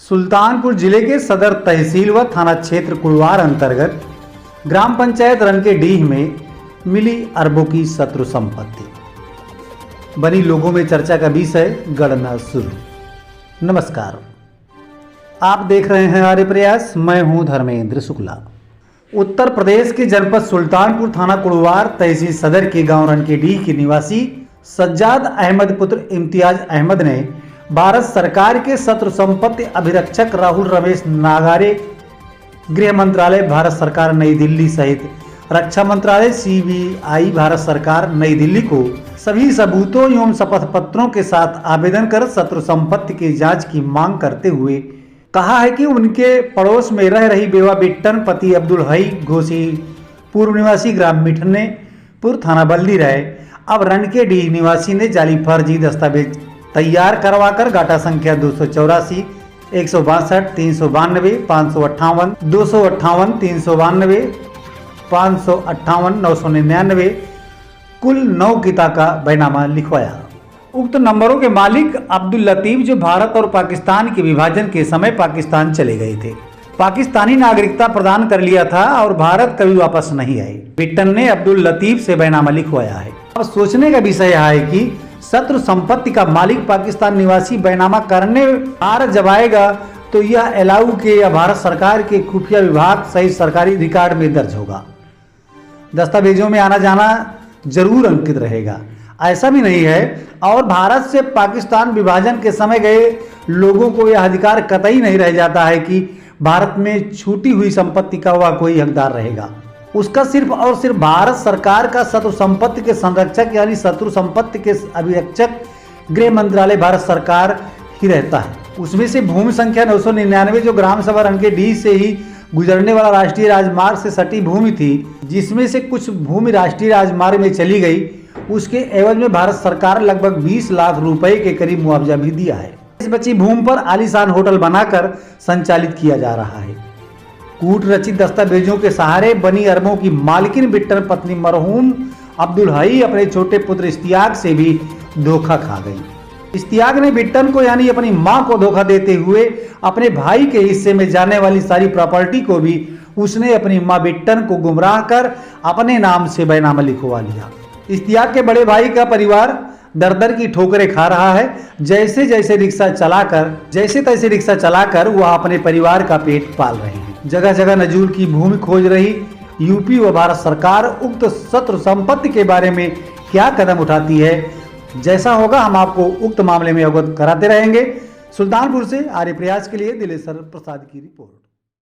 सुल्तानपुर जिले के सदर तहसील व थाना क्षेत्र कुड़वार अंतर्गत ग्राम पंचायत रनकेडीह में मिली अरबों की शत्रु संपत्ति बनी लोगों में चर्चा का विषय गणना शुरू। नमस्कार, आप देख रहे हैं आर्य प्रयास। मैं हूं धर्मेंद्र शुक्ला। उत्तर प्रदेश के जनपद सुल्तानपुर थाना कुड़वार तहसील सदर के गांव रनकेडीह के निवासी सज्जाद अहमद पुत्र इम्तियाज अहमद ने भारत सरकार के शत्रु संपत्ति अभिरक्षक राहुल रमेश नागारे, गृह मंत्रालय भारत सरकार नई दिल्ली सहित रक्षा मंत्रालय सीबीआई भारत सरकार नई दिल्ली को सभी सबूतों एवं शपथ पत्रों के साथ आवेदन कर शत्रु संपत्ति की जांच की मांग करते हुए कहा है कि उनके पड़ोस में रह रही बेवा बिट्टन पति अब्दुल हई घोसी पूर्व निवासी ग्राम मिठनेपुर थाना बल्दी राय अब रनकेडीह निवासी ने जाली फर्जी दस्तावेज तैयार करवाकर गाटा संख्या 284, 162, 392, 558, 258, 392, 558, 999 कुल 9 किता का बैनामा लिखवाया। उक्त नंबरों के मालिक अब्दुल लतीफ जो भारत और पाकिस्तान के विभाजन के समय पाकिस्तान चले गए थे, पाकिस्तानी नागरिकता प्रदान कर लिया था और भारत कभी वापस नहीं आए। बिट्टन ने अब्दुल लतीफ से बैनामा लिखवाया है। अब सोचने का विषय यह है कि शत्रु संपत्ति का मालिक पाकिस्तान निवासी बैनामा करने भारत जब आएगा तो यह एलाऊ के या भारत सरकार के खुफिया विभाग सहित सरकारी रिकॉर्ड में दर्ज होगा। दस्तावेजों में आना जाना जरूर अंकित रहेगा। ऐसा भी नहीं है और भारत से पाकिस्तान विभाजन के समय गए लोगों को यह अधिकार कतई नहीं रह जाता है कि भारत में छूटी हुई संपत्ति का वह कोई हकदार रहेगा। उसका सिर्फ और सिर्फ भारत सरकार का शत्रु संपत्ति के संरक्षक यानी शत्रु संपत्ति के अभिरक्षक गृह मंत्रालय भारत सरकार ही रहता है। उसमें से भूमि संख्या 999 जो ग्राम सभा रनकेडीह से ही गुजरने वाला राष्ट्रीय राजमार्ग से सटी भूमि थी, जिसमें से कुछ भूमि राष्ट्रीय राजमार्ग में चली गई, उसके एवज में भारत सरकार लगभग 20 लाख रुपए के करीब मुआवजा भी दिया है। इस बची भूमि पर आलीशान होटल बनाकर संचालित किया जा रहा है। कूट रचित दस्तावेजों के सहारे बनी अरबों की मालकिन बिट्टन पत्नी मरहूम अब्दुल हई अपने छोटे पुत्र इश्तियाक से भी धोखा खा गई। इश्तियाक ने बिट्टन को यानी अपनी मां को धोखा देते हुए अपने भाई के हिस्से में जाने वाली सारी प्रॉपर्टी को भी उसने अपनी मां बिट्टन को गुमराह कर अपने नाम से बैनामा लिखवा लिया। इश्तियाक के बड़े भाई का परिवार दर दर की ठोकरें खा रहा है। जैसे तैसे रिक्शा चलाकर वह अपने परिवार का पेट पाल रहे हैं। जगह जगह नजूल की भूमि खोज रही यूपी व भारत सरकार उक्त शत्रु संपत्ति के बारे में क्या कदम उठाती है, जैसा होगा हम आपको उक्त मामले में अवगत कराते रहेंगे। सुल्तानपुर से आर्य प्रयास के लिए दिलेश्वर प्रसाद की रिपोर्ट।